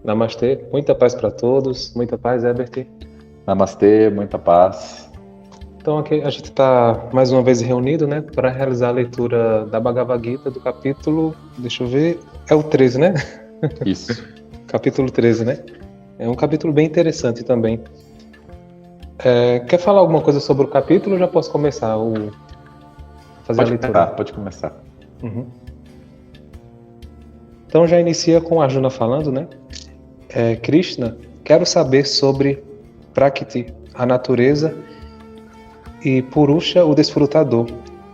Namastê, muita paz para todos, muita paz, Herbert. Namastê, muita paz. Então aqui a gente está mais uma vez reunido, né, para realizar a leitura da Bhagavad Gita do capítulo, deixa eu ver, é o 13, né? Isso. Capítulo 13, né? É um capítulo bem interessante também. Quer falar alguma coisa sobre o capítulo ou já posso começar a fazer a leitura? Pode começar. Uhum. Então já inicia com Arjuna falando, né? Krishna, quero saber sobre Prakriti, a natureza, e Purusha, o desfrutador,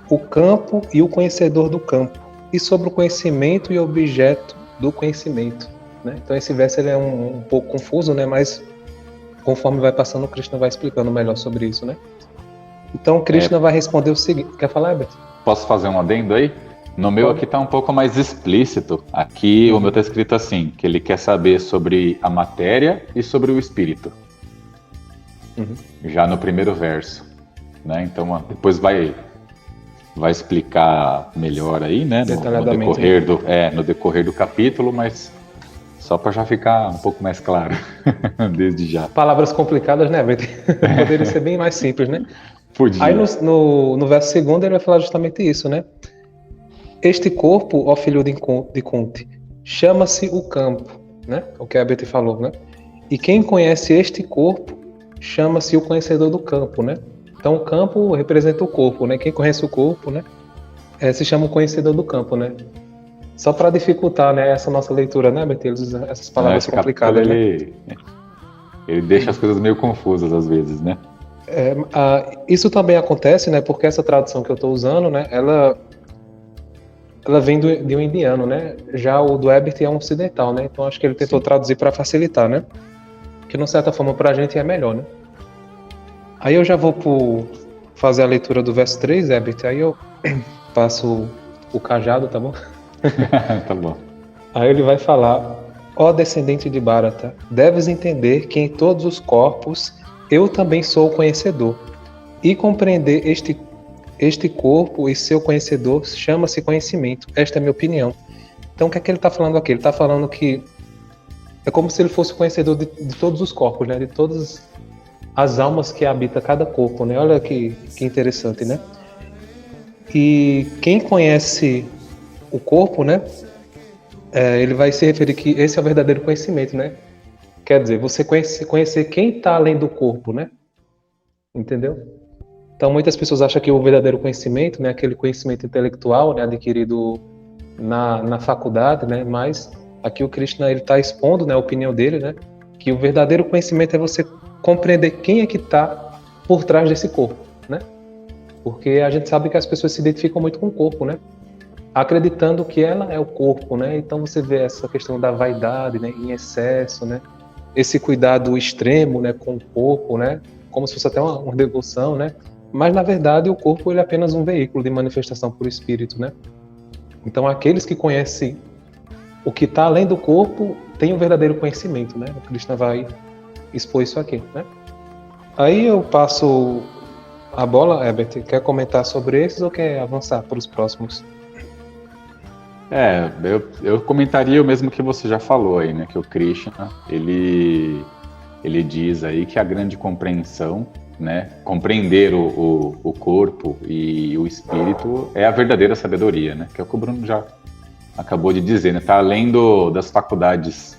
o campo e o conhecedor do campo, e sobre o conhecimento e objeto do conhecimento. Né? Então esse verso ele é um pouco confuso, né? Mas conforme vai passando, o Krishna vai explicando melhor sobre isso. Né? Então Krishna vai responder o seguinte... Quer falar, Herbert? Posso fazer um adendo aí? No meu aqui está um pouco mais explícito. Aqui o meu está escrito assim, que ele quer saber sobre a matéria e sobre o espírito. Já no primeiro verso. Né? Então depois vai explicar melhor aí, né? No decorrer do capítulo, mas só para já ficar um pouco mais claro, desde já. Palavras complicadas, né, Herbert? Poderia ser bem mais simples, né? Podia. Aí no verso segundo ele vai falar justamente isso, né? Este corpo, ó filho de Kunti, chama-se o campo, né? O que a Herbert falou, né? E quem conhece este corpo chama-se o conhecedor do campo, né? Então o campo representa o corpo, né? Quem conhece o corpo, né? Se chama o conhecedor do campo, né? Só para dificultar, né, essa nossa leitura, né, Herbert? Eles usam essas palavras complicadas, né? Ele deixa as coisas meio confusas às vezes, né? Isso também acontece, né? Porque essa tradução que eu estou usando, né? Ela vem de um indiano, né? Já o do Herbert é um ocidental, né? Então acho que ele tentou traduzir para facilitar, né? Que, de certa forma, para a gente é melhor, né? Aí eu já vou fazer a leitura do verso 3, Herbert. Aí eu passo o cajado, tá bom? Tá bom. Aí ele vai falar: ó descendente de Bharata, deves entender que em todos os corpos eu também sou o conhecedor. E compreender este corpo e seu conhecedor chama-se conhecimento. Esta é a minha opinião. Então o que é que ele está falando aqui? Ele está falando que é como se ele fosse o conhecedor de todos os corpos, né? De todas as almas que habitam cada corpo, né? Olha que interessante, né? E quem conhece o corpo, né? Ele vai se referir que esse é o verdadeiro conhecimento, né? Quer dizer, você conhecer quem está além do corpo, né? Entendeu? Então muitas pessoas acham que o verdadeiro conhecimento, né, aquele conhecimento intelectual, né, adquirido na faculdade, né, mas aqui o Krishna ele está expondo, né, a opinião dele, né, que o verdadeiro conhecimento é você compreender quem é que está por trás desse corpo, né? Porque a gente sabe que as pessoas se identificam muito com o corpo, né? Acreditando que ela é o corpo, né? Então você vê essa questão da vaidade, né, em excesso, né? Esse cuidado extremo, né, com o corpo, né? Como se fosse até uma devoção, né? Mas na verdade o corpo ele é apenas um veículo de manifestação por espírito, né? Então aqueles que conhecem o que está além do corpo têm o verdadeiro conhecimento, né? O Krishna vai expor isso aqui, né? Aí eu passo a bola, Herbert. Quer comentar sobre esses ou quer avançar para os próximos? Eu comentaria o mesmo que você já falou aí, né? Que o Krishna, ele diz aí que a grande compreensão, né? Compreender o corpo e o espírito é a verdadeira sabedoria, né? Que é o que o Bruno já acabou de dizer, né? Tá além das faculdades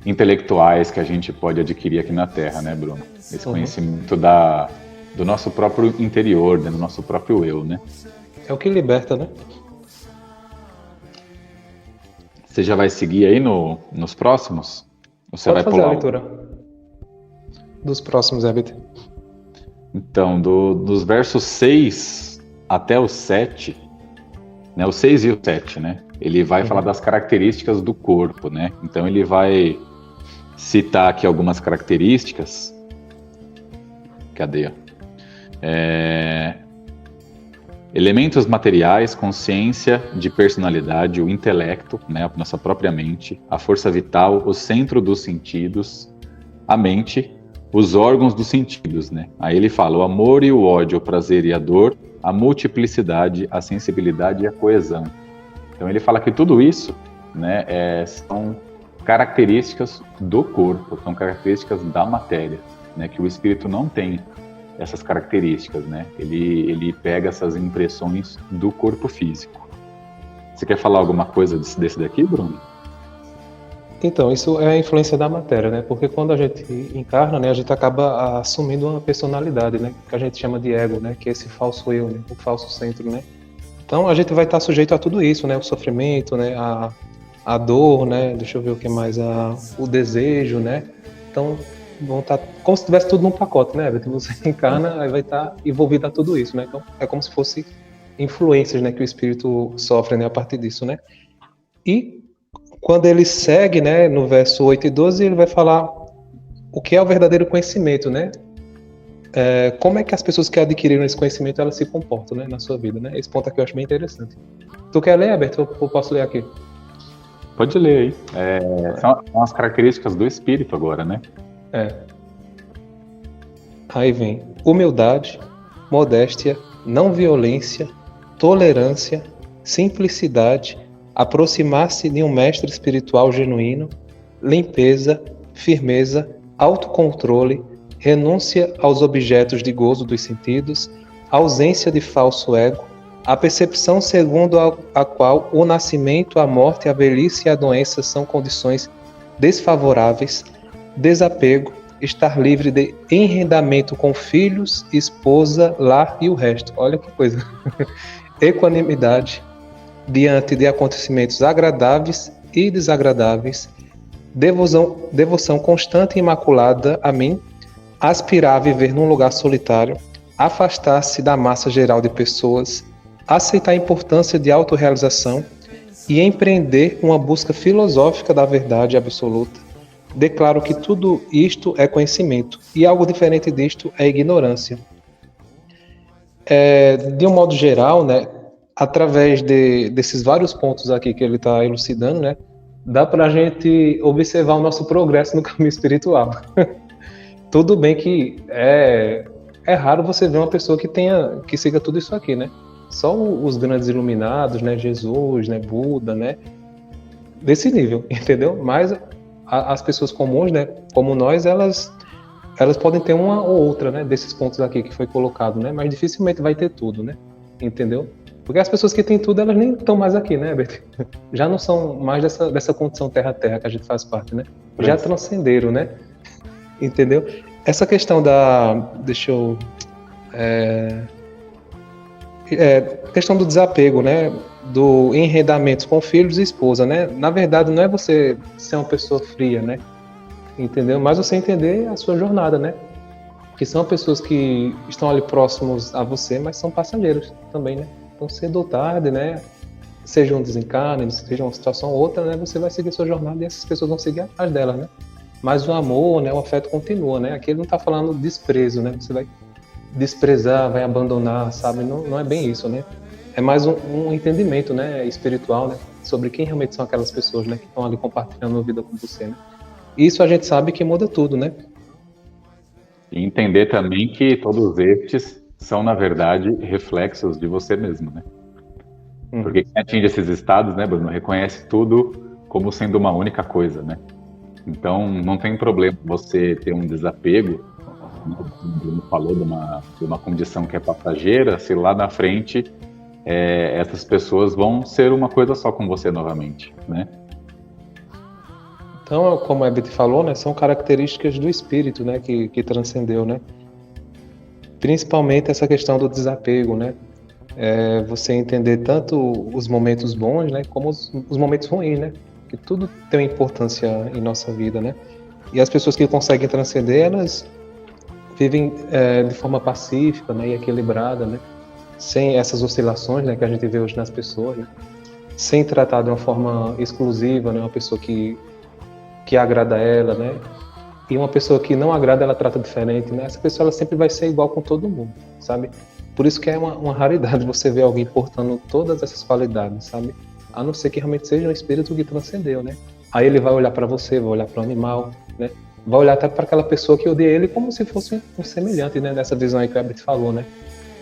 intelectuais que a gente pode adquirir aqui na Terra, né, Bruno? Esse conhecimento do nosso próprio interior, né? Do nosso próprio eu, né? É o que liberta, né? Você já vai seguir aí nos próximos? Ou você Pode vai fazer pular a leitura dos próximos, Herbert. Então, dos versos 6 até o 7, né, o 6 e o 7, né, ele vai falar das características do corpo, né? Então ele vai citar aqui algumas características. Cadê? Elementos materiais, consciência de personalidade, o intelecto, né, a nossa própria mente, a força vital, o centro dos sentidos, a mente, os órgãos dos sentidos, né? Aí ele fala o amor e o ódio, o prazer e a dor, a multiplicidade, a sensibilidade e a coesão. Então ele fala que tudo isso, né, são características do corpo, são características da matéria, né? Que o espírito não tem essas características, né? Ele pega essas impressões do corpo físico. Você quer falar alguma coisa desse daqui, Bruno? Então, isso é a influência da matéria, né? Porque quando a gente encarna, né, a gente acaba assumindo uma personalidade, né? Que a gente chama de ego, né? Que é esse falso eu, né? O falso centro, né? Então, a gente vai estar sujeito a tudo isso, né? O sofrimento, né? A dor, né? Deixa eu ver o que mais, o desejo, né? Então, vão estar como se tivesse tudo num pacote, né? Você encarna, aí vai estar envolvido a tudo isso, né? Então, é como se fosse influências, né? Que o espírito sofre, né? A partir disso, né? E quando ele segue, né? No verso 8 e 12, ele vai falar o que é o verdadeiro conhecimento, né? Como é que as pessoas que adquiriram esse conhecimento, elas se comportam, né? Na sua vida, né? Esse ponto aqui eu acho bem interessante. Tu quer ler, Herbert? Ou posso ler aqui? Pode ler aí. São as características do espírito agora, né? Aí vem humildade, modéstia, não violência, tolerância, simplicidade, aproximar-se de um mestre espiritual genuíno, limpeza, firmeza, autocontrole, renúncia aos objetos de gozo dos sentidos, ausência de falso ego, a percepção segundo a qual o nascimento, a morte, a velhice e a doença são condições desfavoráveis, desapego, estar livre de enredamento com filhos, esposa, lar e o resto. Olha que coisa. Equanimidade diante de acontecimentos agradáveis e desagradáveis, devoção constante e imaculada a mim, aspirar a viver num lugar solitário, afastar-se da massa geral de pessoas, aceitar a importância de autorrealização e empreender uma busca filosófica da verdade absoluta. Declaro que tudo isto é conhecimento e algo diferente disto é ignorância. De um modo geral, né, através desses vários pontos aqui que ele está elucidando, né, dá para a gente observar o nosso progresso no caminho espiritual. Tudo bem que é raro você ver uma pessoa que siga tudo isso aqui, né? Só os grandes iluminados, né, Jesus, né, Buda, né, desse nível, entendeu? Mas as pessoas comuns, né, como nós, elas podem ter uma ou outra, né, desses pontos aqui que foi colocado, né, mas dificilmente vai ter tudo, né, entendeu? Porque as pessoas que têm tudo, elas nem estão mais aqui, né, Bert? Já não são mais dessa condição terra-terra que a gente faz parte, né? Já transcenderam, né? Entendeu? Essa questão questão do desapego, né? Do enredamento com filhos e esposa, né? Na verdade, não é você ser uma pessoa fria, né? Entendeu? Mas você entender a sua jornada, né? Que são pessoas que estão ali próximos a você, mas são passageiros também, né? Então, cedo ou tarde, né? Seja um desencarne, seja uma situação ou outra, né? Você vai seguir a sua jornada e essas pessoas vão seguir atrás delas, né? Mas o amor, né? O afeto continua, né? Aqui ele não está falando desprezo, né? Você vai desprezar, vai abandonar, sabe? Não é bem isso, né? É mais um entendimento, né? Espiritual, né? Sobre quem realmente são aquelas pessoas, né? Que estão ali compartilhando a vida com você, né? Isso a gente sabe que muda tudo, né? E entender também que todos estes são, na verdade, reflexos de você mesmo, né? Porque quem atinge esses estados, né, Bruno, reconhece tudo como sendo uma única coisa, né? Então, não tem problema você ter um desapego, né? O Bruno falou de uma condição que é passageira, se lá na frente essas pessoas vão ser uma coisa só com você novamente, né? Então, como a Herbert falou, né, são características do espírito, né, que transcendeu, né? Principalmente essa questão do desapego, né? Você entender tanto os momentos bons, né, como os momentos ruins, né? Que tudo tem uma importância em nossa vida, né? E as pessoas que conseguem transcender, elas vivem de forma pacífica, né, e equilibrada, né? Sem essas oscilações, né, que a gente vê hoje nas pessoas, né? Sem tratar de uma forma exclusiva, né, uma pessoa que agrada ela, né? E uma pessoa que não agrada, ela trata diferente, né? Essa pessoa ela sempre vai ser igual com todo mundo, sabe? Por isso que é uma raridade você ver alguém portando todas essas qualidades, sabe? A não ser que realmente seja um espírito que transcendeu, né? Aí ele vai olhar para você, vai olhar para o animal, né? Vai olhar até para aquela pessoa que odeia ele como se fosse um semelhante, né? Nessa visão aí que o Herbert falou, né?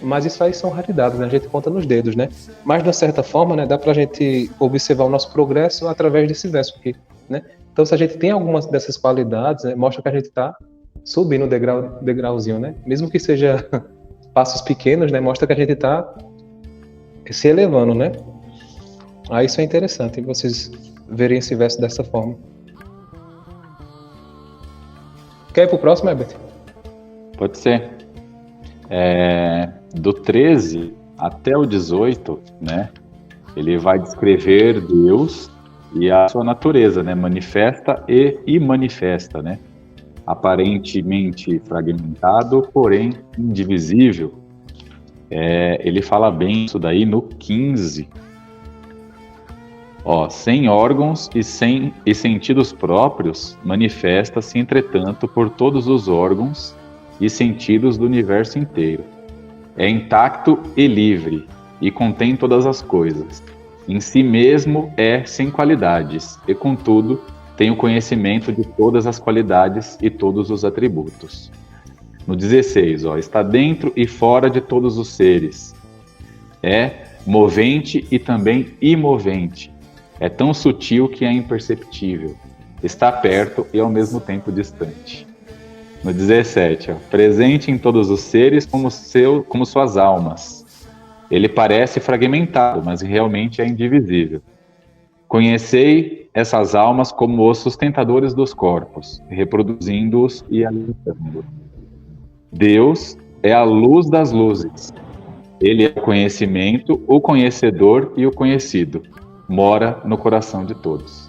Mas isso aí são raridades, né? A gente conta nos dedos, né? Mas, de uma certa forma, né, dá pra gente observar o nosso progresso através desse verso aqui, né? Então, se a gente tem algumas dessas qualidades, né, mostra que a gente está subindo degrauzinho, né? Mesmo que seja passos pequenos, né? Mostra que a gente está se elevando, né? Aí isso é interessante, vocês verem esse verso dessa forma. Quer ir pro próximo, Herbert? Pode ser. Do 13 até o 18, né? Ele vai descrever Deus e a sua natureza, né? Manifesta e imanifesta, né? Aparentemente fragmentado, porém indivisível. Ele fala bem isso daí no 15. Sem órgãos e sentidos próprios, manifesta-se, entretanto, por todos os órgãos e sentidos do universo inteiro. É intacto e livre, e contém todas as coisas. Em si mesmo é sem qualidades, e contudo tem o conhecimento de todas as qualidades e todos os atributos. No 16, está dentro e fora de todos os seres. É movente e também imovente. É tão sutil que é imperceptível. Está perto e ao mesmo tempo distante. No 17, presente em todos os seres como suas almas. Ele parece fragmentado, mas realmente é indivisível. Conhecei essas almas como os sustentadores dos corpos, reproduzindo-os e alimentando. Deus é a luz das luzes. Ele é o conhecimento, o conhecedor e o conhecido. Mora no coração de todos.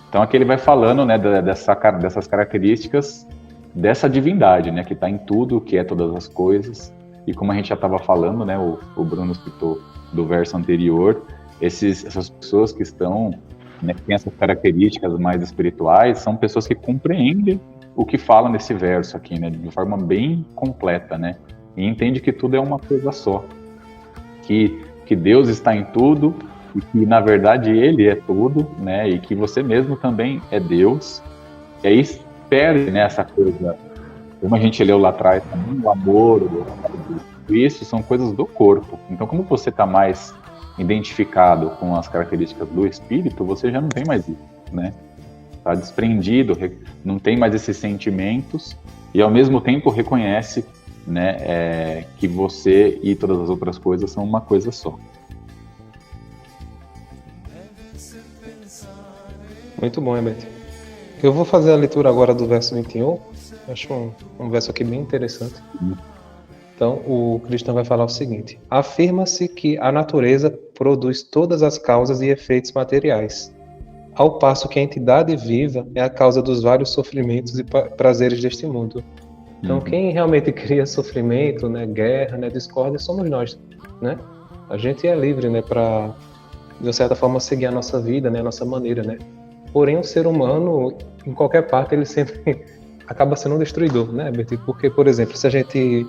Então aqui ele vai falando, né, dessas características dessa divindade, né, que está em tudo, que é todas as coisas. E como a gente já estava falando, né, o Bruno citou do verso anterior, essas pessoas que estão, né, que têm essas características mais espirituais, são pessoas que compreendem o que fala nesse verso aqui, né, de forma bem completa, né, e entende que tudo é uma coisa só, que Deus está em tudo, e que na verdade Ele é tudo, né, e que você mesmo também é Deus. E aí perde, né, essa coisa, como a gente leu lá atrás também, o amor, isso são coisas do corpo. Então, como você está mais identificado com as características do espírito, você já não tem mais isso, né? Está desprendido, não tem mais esses sentimentos e ao mesmo tempo reconhece, né, que você e todas as outras coisas são uma coisa só. Muito bom, Herbert. Eu vou fazer a leitura agora do verso 21. Acho um verso aqui bem interessante. Então, o cristão vai falar o seguinte: afirma-se que a natureza produz todas as causas e efeitos materiais, ao passo que a entidade viva é a causa dos vários sofrimentos e prazeres deste mundo. Então, quem realmente cria sofrimento, né, guerra, né, discórdia, somos nós, né? A gente é livre, né, para, de certa forma, seguir a nossa vida, né, a nossa maneira, né? Porém, o ser humano, em qualquer parte, ele sempre acaba sendo um destruidor, né, Bertie? Porque, por exemplo, se a gente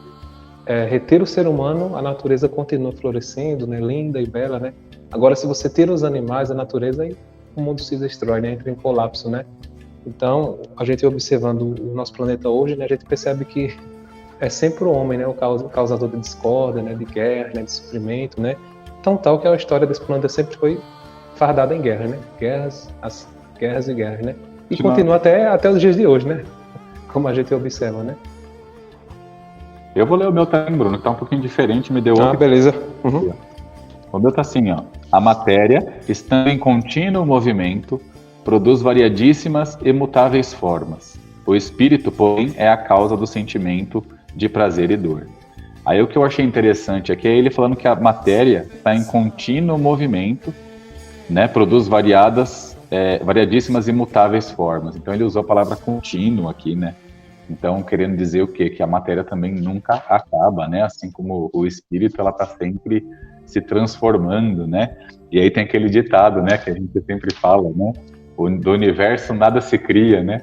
reter o ser humano, a natureza continua florescendo, né, linda e bela, né? Agora, se você tira os animais, a natureza, aí o mundo se destrói, né, entra em colapso, né? Então, a gente observando o nosso planeta hoje, né, a gente percebe que é sempre o homem, né, o causador de discórdia, né, de guerra, né, de sofrimento, né? Então, tal que a história desse planeta sempre foi fardada em guerra, né? Guerras e guerras, né? E continua até os dias de hoje, né? Como a gente observa, né? Eu vou ler o meu também, Bruno, que tá um pouquinho diferente, me deu outro. Beleza. Uhum. O meu tá assim, a matéria, estando em contínuo movimento, produz variadíssimas e mutáveis formas. O espírito, porém, é a causa do sentimento de prazer e dor. Aí o que eu achei interessante aqui é ele falando que a matéria está em contínuo movimento, né, produz variadíssimas e mutáveis formas. Então ele usou a palavra contínuo aqui, né? Então, querendo dizer o quê? Que a matéria também nunca acaba, né? Assim como o espírito, ela está sempre se transformando, né? E aí tem aquele ditado, né? Que a gente sempre fala, né? Do universo nada se cria, né?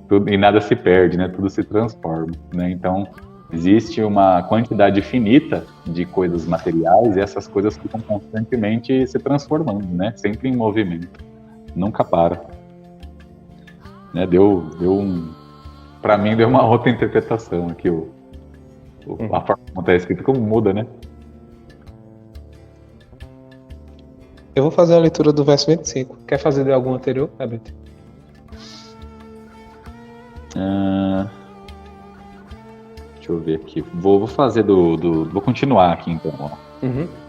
Tudo, e nada se perde, né? Tudo se transforma, né? Então, existe uma quantidade finita de coisas materiais e essas coisas ficam constantemente se transformando, né? Sempre em movimento. Nunca para. Né? Para mim deu uma outra interpretação aqui, a forma como está escrito, como muda, né? Eu vou fazer a leitura do verso 25. Quer fazer de algum anterior, Herbert? Ah, deixa eu ver aqui. Vou fazer vou continuar aqui então. Ó.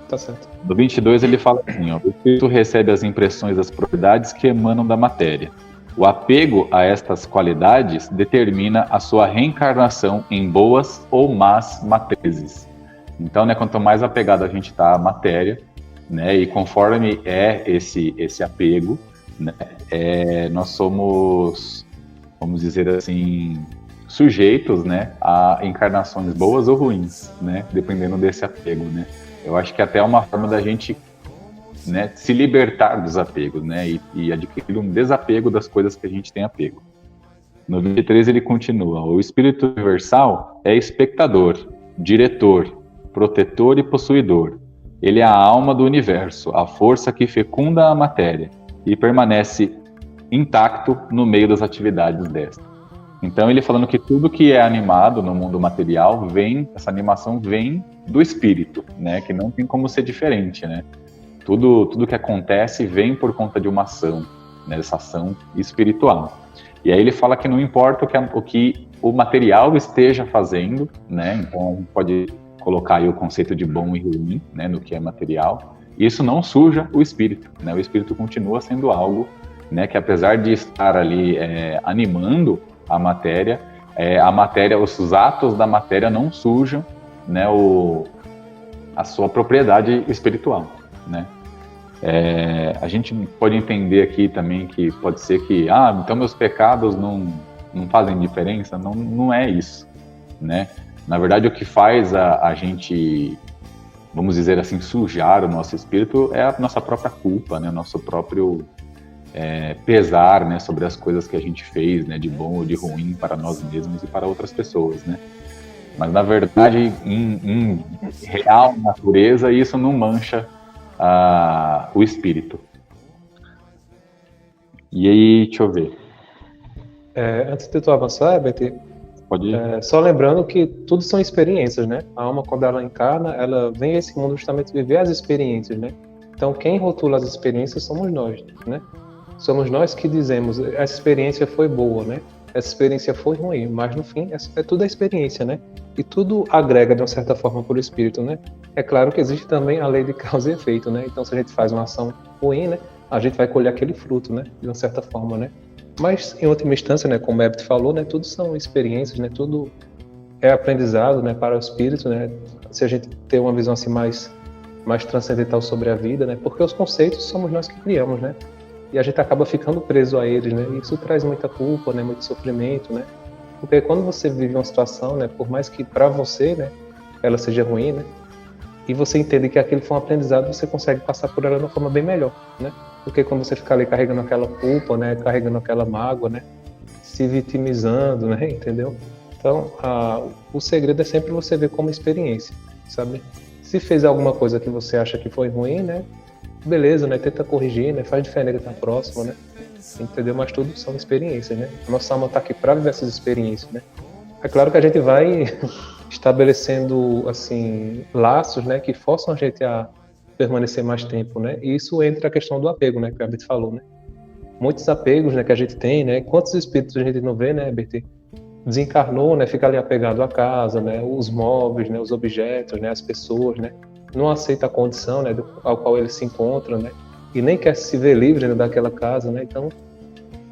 Tá certo. No 22 ele fala assim, ó, o espírito recebe as impressões das propriedades que emanam da matéria. O apego a estas qualidades determina a sua reencarnação em boas ou más matrizes. Então, né, quanto mais apegado a gente está à matéria, né, e conforme é esse apego, né, nós somos, vamos dizer assim, sujeitos, né, a encarnações boas ou ruins, né, dependendo desse apego, né. Eu acho que até é uma forma da gente, né, se libertar dos apegos, né, e adquirir um desapego das coisas que a gente tem apego. No 23 ele continua, o espírito universal é espectador, diretor, protetor e possuidor. Ele é a alma do universo, a força que fecunda a matéria e permanece intacto no meio das atividades desta. Então ele falando que tudo que é animado no mundo material essa animação vem do espírito, né, que não tem como ser diferente, né. Tudo que acontece vem por conta de uma ação, né, essa ação espiritual. E aí ele fala que não importa o que o material esteja fazendo, né, então a gente pode colocar aí o conceito de bom e ruim, né, no que é material, isso não suja o espírito, né, o espírito continua sendo algo, né, que apesar de estar ali animando a matéria, os atos da matéria não sujam, né, a sua propriedade espiritual, né. A gente pode entender aqui também que pode ser que, então meus pecados não fazem diferença, não é isso, né. Na verdade, o que faz a gente, vamos dizer assim, sujar o nosso espírito é a nossa própria culpa, né, o nosso próprio pesar, né, sobre as coisas que a gente fez, né, de bom ou de ruim para nós mesmos e para outras pessoas, né. Mas, na verdade, em real natureza, isso não mancha o espírito. E aí, deixa eu ver. Antes de tu avançar, Betty, Pode ir. só lembrando que tudo são experiências, né? A alma, quando ela encarna, ela vem a esse mundo justamente viver as experiências, né? Então, quem rotula as experiências somos nós, né? Somos nós que dizemos, essa experiência foi boa, né? Essa experiência foi ruim, mas no fim é tudo a experiência, né? E tudo agrega de uma certa forma para o espírito, né? É claro que existe também a lei de causa e efeito, né? Então, se a gente faz uma ação ruim, né? A gente vai colher aquele fruto, né? De uma certa forma, né? Mas, em última instância, né? Como o Herbert falou, né? Tudo são experiências, né? Tudo é aprendizado, né? Para o espírito, né? Se a gente ter uma visão assim mais transcendental sobre a vida, né? Porque os conceitos somos nós que criamos, né? E a gente acaba ficando preso a eles, né? E isso traz muita culpa, né? Muito sofrimento, né? Porque quando você vive uma situação, né? Por mais que para você, né? Ela seja ruim, né? E você entende que aquilo foi um aprendizado, você consegue passar por ela de uma forma bem melhor, né? Porque quando você fica ali carregando aquela culpa, né? Carregando aquela mágoa, né? Se vitimizando, né? Entendeu? Então, o segredo é sempre você ver como experiência, sabe? Se fez alguma coisa que você acha que foi ruim, né? Beleza, né? Tenta corrigir, né? Faz diferente na próxima, né? Entendeu? Mas tudo são experiências, né? A nossa alma está aqui para viver essas experiências, né? É claro que a gente vai estabelecendo, assim, laços, né? Que forçam a gente a permanecer mais tempo, né? E isso entra a questão do apego, né? Que a Betty falou, né? Muitos apegos, né? Que a gente tem, né? Quantos espíritos a gente não vê, né, Betty? Desencarnou, né? Fica ali apegado à casa, né? Os móveis, né? Os objetos, né? As pessoas, né? Não aceita a condição, né, ao qual ele se encontra, né, e nem quer se ver livre, né, daquela casa, né. Então,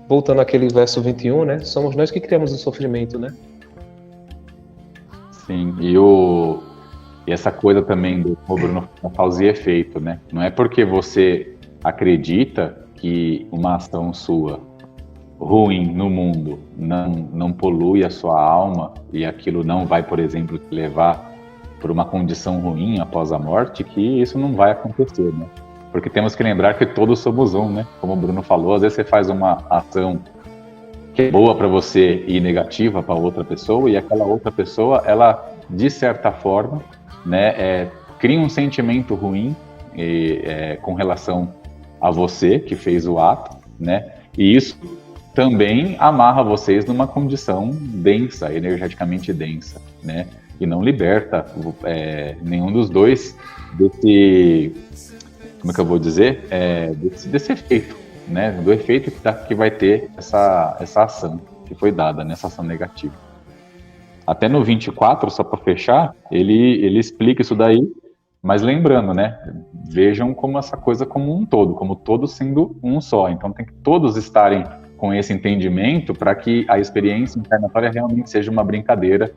voltando àquele verso 21, né, somos nós que criamos o sofrimento, né. Sim, e essa coisa também do Bruno, causa e efeito, né, não é porque você acredita que uma ação sua ruim no mundo não polui a sua alma e aquilo não vai, por exemplo, te levar por uma condição ruim após a morte, que isso não vai acontecer, né? Porque temos que lembrar que todos somos um, né? Como o Bruno falou, às vezes você faz uma ação que é boa para você e negativa para outra pessoa, e aquela outra pessoa, ela, de certa forma, né, cria um sentimento ruim com relação a você, que fez o ato, né? E isso também amarra vocês numa condição densa, energeticamente densa, né? E não liberta nenhum dos dois desse, como é que eu vou dizer, desse efeito, né? Do efeito que vai ter essa ação, que foi dada nessa ação negativa. Até no 24, só para fechar, ele explica isso daí, mas lembrando, né? Vejam como essa coisa como um todo, como todos sendo um só. Então tem que todos estarem com esse entendimento para que a experiência encarnatória realmente seja uma brincadeira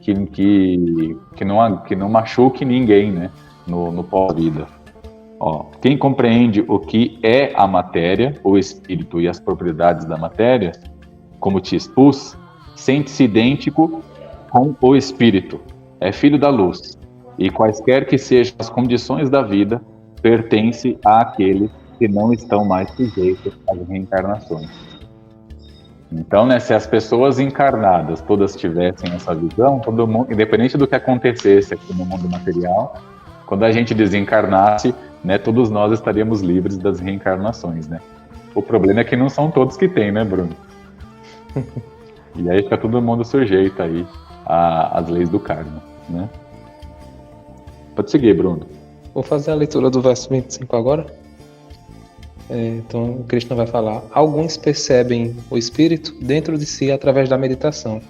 que não machuque ninguém, né? No pós-vida. Ó, quem compreende o que é a matéria, o espírito e as propriedades da matéria, como te expus, sente-se idêntico com o espírito, é filho da luz, e quaisquer que sejam as condições da vida, pertence àqueles que não estão mais sujeitos às reencarnações. Então, né, se as pessoas encarnadas todas tivessem essa visão, todo mundo, independente do que acontecesse aqui no mundo material, quando a gente desencarnasse, né, todos nós estaríamos livres das reencarnações, né? O problema é que não são todos que têm, né, Bruno? E aí fica todo mundo sujeito aí às leis do karma, né? Pode seguir, Bruno. Vou fazer a leitura do verso 25 agora. Então, Krishna vai falar: alguns percebem o espírito dentro de si através da meditação,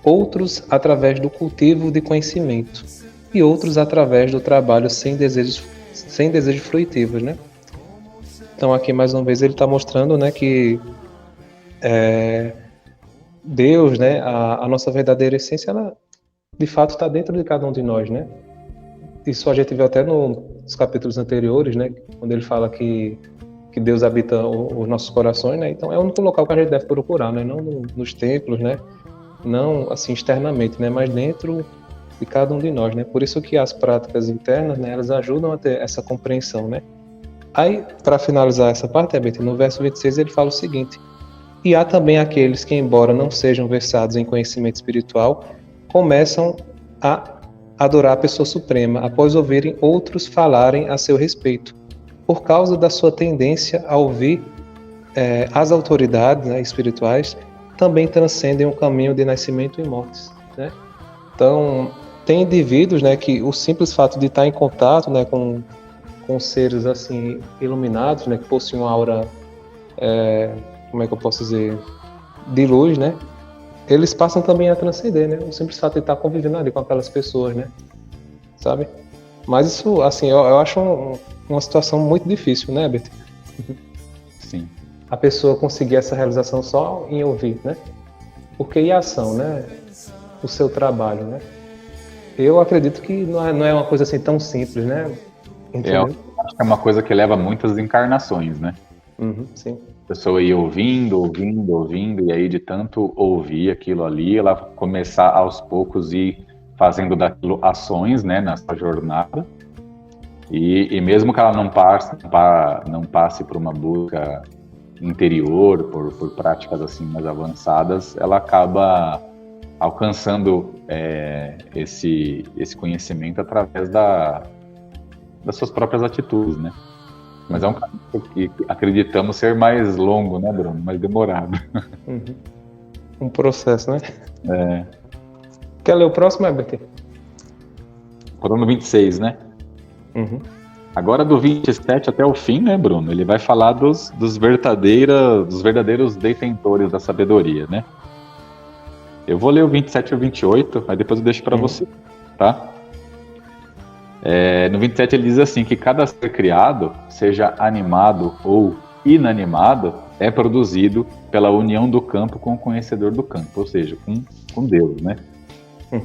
outros através do cultivo de conhecimento e outros através do trabalho sem desejos fruitivos, né? Então, aqui mais uma vez ele está mostrando, né, que Deus, né, a nossa verdadeira essência, ela de fato está dentro de cada um de nós, né? Isso a gente viu até nos capítulos anteriores, né, quando ele fala que Deus habita os nossos corações, né? Então é o único local que a gente deve procurar, né? Não nos templos, né? Não assim externamente, né? Mas dentro de cada um de nós, né? Por isso que as práticas internas, né, elas ajudam a ter essa compreensão, né? Aí, para finalizar essa parte, no verso 26 ele fala o seguinte: e há também aqueles que, embora não sejam versados em conhecimento espiritual, começam a adorar a pessoa suprema após ouvirem outros falarem a seu respeito, por causa da sua tendência a ouvir as autoridades, né, espirituais, também transcendem o caminho de nascimento e mortes, né? Então, tem indivíduos, né, que o simples fato de estar em contato, né, com seres assim iluminados, né, que possuem uma aura, como é que eu posso dizer, de luz, né? Eles passam também a transcender, né? O simples fato de estar convivendo ali com aquelas pessoas, né? Sabe? Mas isso, assim, eu acho uma situação muito difícil, né, Bert? Sim. A pessoa conseguir essa realização só em ouvir, né? Porque e a ação, né? O seu trabalho, né? Eu acredito que não é uma coisa assim tão simples, né? Eu acho que é uma coisa que leva muitas encarnações, né? Sim. A pessoa ia ouvindo, e aí de tanto ouvir aquilo ali, ela começar aos poucos ir fazendo daquilo ações, né, na sua jornada, e mesmo que ela não passe por uma busca interior, por práticas assim mais avançadas, ela acaba alcançando esse conhecimento através das suas próprias atitudes, né? Mas é um caminho que acreditamos ser mais longo, né, Bruno? Mais demorado. Um processo, né? Quer ler o próximo, Herbert? Falando 26, né? Agora do 27 até o fim, né, Bruno? Ele vai falar dos verdadeiros detentores da sabedoria, né? Eu vou ler o 27 e o 28, aí depois eu deixo para você, tá? No 27 ele diz assim, que cada ser criado, seja animado ou inanimado, é produzido pela união do campo com o conhecedor do campo, ou seja, com Deus, né?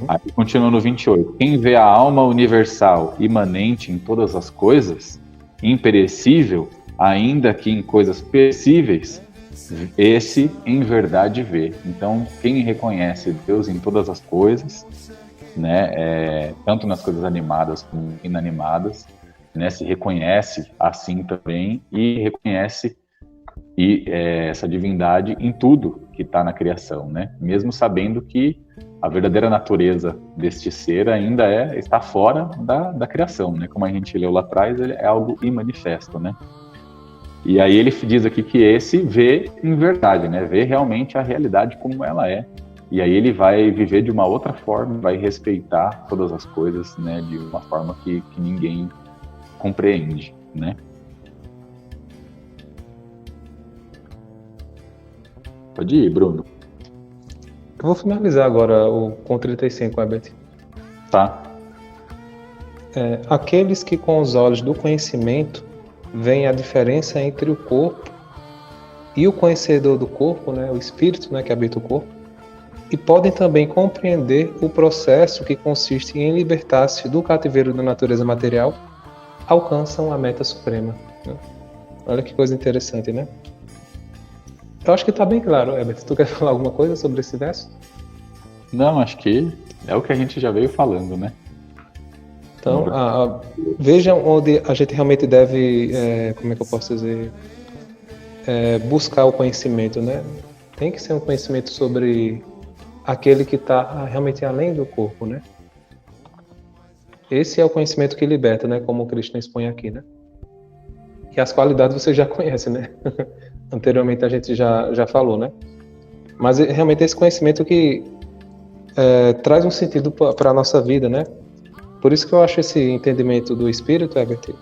Aí continua no 28. Quem vê a alma universal imanente em todas as coisas, imperecível, ainda que em coisas perecíveis, esse em verdade vê. Então, quem reconhece Deus em todas as coisas, né, tanto nas coisas animadas como inanimadas, né, se reconhece assim também e reconhece essa divindade em tudo que está na criação, né? Mesmo sabendo que a verdadeira natureza deste ser ainda está fora da criação, né? Como a gente leu lá atrás, ele é algo imanifesto, né? E aí ele diz aqui que esse vê em verdade, né? Vê realmente a realidade como ela é. E aí ele vai viver de uma outra forma, vai respeitar todas as coisas, né? De uma forma que ninguém compreende, né? Pode ir, Bruno. Eu vou finalizar agora com 35, Herbert. Tá? Aqueles que com os olhos do conhecimento veem a diferença entre o corpo e o conhecedor do corpo, né, o espírito, né, que habita o corpo, e podem também compreender o processo que consiste em libertar-se do cativeiro da natureza material, alcançam a meta suprema. Né? Olha que coisa interessante, né? Eu acho que está bem claro, Herbert. Tu quer falar alguma coisa sobre esse verso? Não, acho que é o que a gente já veio falando, né? Então, vejam onde a gente realmente deve, como é que eu posso dizer, buscar o conhecimento, né? Tem que ser um conhecimento sobre aquele que está realmente além do corpo, né? Esse é o conhecimento que liberta, né? Como o Krishna expõe aqui, né? E as qualidades você já conhece, né? Anteriormente a gente já falou, né? Mas realmente esse conhecimento que traz um sentido para a nossa vida, né? Por isso que eu acho esse entendimento do espírito, Herbert,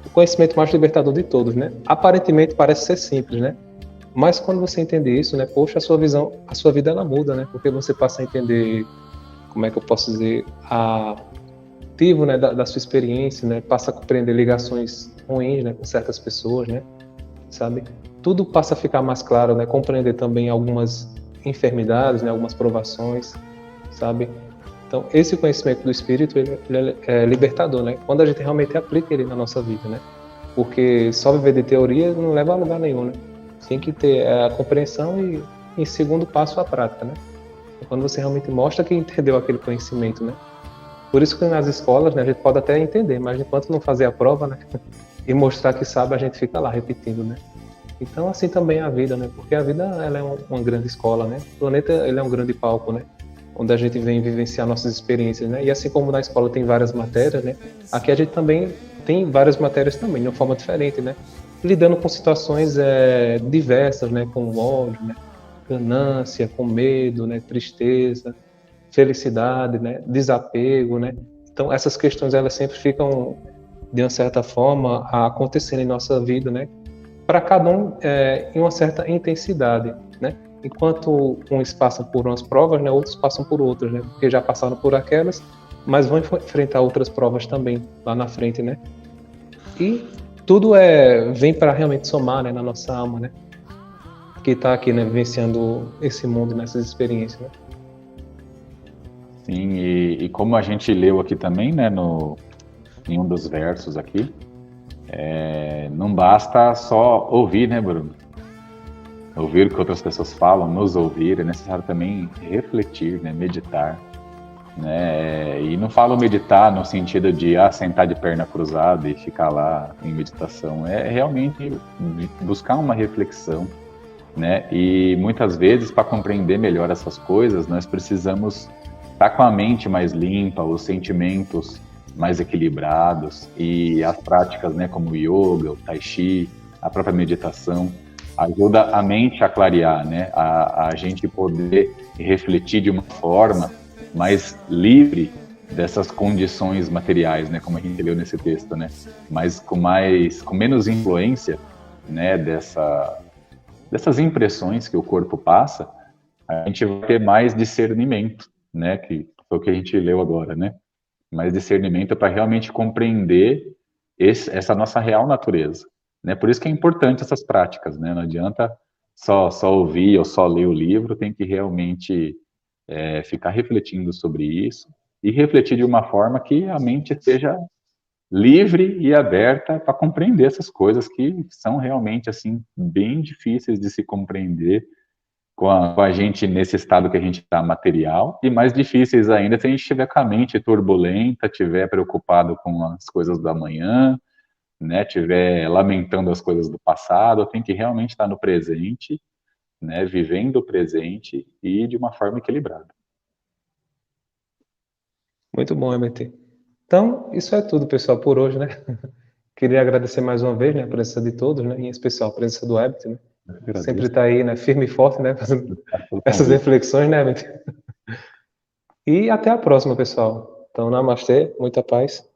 o conhecimento mais libertador de todos, né? Aparentemente parece ser simples, né? Mas quando você entende isso, né? Poxa, a sua vida ela muda, né? Porque você passa a entender, como é que eu posso dizer, ativo, né? Da sua experiência, né? Passa a compreender ligações ruins, né? Com certas pessoas, né? Sabe? Tudo passa a ficar mais claro, né? Compreender também algumas enfermidades, né? Algumas provações, sabe? Então, esse conhecimento do espírito, ele é libertador, né? Quando a gente realmente aplica ele na nossa vida, né? Porque só viver de teoria não leva a lugar nenhum, né? Tem que ter a compreensão e, em segundo passo, a prática, né? Quando você realmente mostra que entendeu aquele conhecimento, né? Por isso que nas escolas, né, a gente pode até entender, mas enquanto não fazer a prova, né? E mostrar que sabe, a gente fica lá repetindo, né? Então, assim também é a vida, né? Porque a vida, ela é uma grande escola, né? O planeta, ele é um grande palco, né? Onde a gente vem vivenciar nossas experiências, né? E assim como na escola tem várias matérias, né? Aqui a gente também tem várias matérias também, de uma forma diferente, né? Lidando com situações diversas, né? Com ódio, né? Ganância, com medo, né? Tristeza, felicidade, né? Desapego, né? Então essas questões elas sempre ficam de uma certa forma acontecendo em nossa vida, né? Para cada um em uma certa intensidade, né? Enquanto uns passam por umas provas, né, outros passam por outras, né, porque já passaram por aquelas, mas vão enfrentar outras provas também lá na frente, né? E tudo vem para realmente somar, né, na nossa alma, né? Que está aqui, né, vivenciando esse mundo nessas experiências, né? Sim, e como a gente leu aqui também, né, em um dos versos aqui, não basta só ouvir, né, Bruno? Ouvir o que outras pessoas falam, nos ouvir, é necessário também refletir, né, meditar, né, e não falo meditar no sentido de sentar de perna cruzada e ficar lá em meditação, é realmente buscar uma reflexão, né, e muitas vezes para compreender melhor essas coisas, nós precisamos estar com a mente mais limpa, os sentimentos mais equilibrados e as práticas, né, como o yoga, o tai chi, a própria meditação, ajuda a mente a clarear, né? A gente poder refletir de uma forma mais livre dessas condições materiais, né? Como a gente leu nesse texto, né? Mas com menos influência, né? Dessas impressões que o corpo passa, a gente vai ter mais discernimento, né? Que foi o que a gente leu agora, né? Mais discernimento para realmente compreender essa nossa real natureza. Né? Por isso que é importante essas práticas, né? Não adianta só ouvir ou só ler o livro, tem que realmente ficar refletindo sobre isso e refletir de uma forma que a mente seja livre e aberta para compreender essas coisas que são realmente assim bem difíceis de se compreender com a gente nesse estado que a gente está material, e mais difíceis ainda se a gente estiver com a mente turbulenta, estiver preocupado com as coisas da manhã, né, estiver lamentando as coisas do passado, tem que realmente estar no presente, né, vivendo o presente e de uma forma equilibrada. Muito bom, MT. Então, isso é tudo, pessoal, por hoje, né? Queria agradecer mais uma vez, né, a presença de todos, né, em especial a presença do Herbert, né? Sempre está aí, né, firme e forte, né, fazendo essas reflexões, né, MT? E até a próxima, pessoal. Então, namastê, muita paz.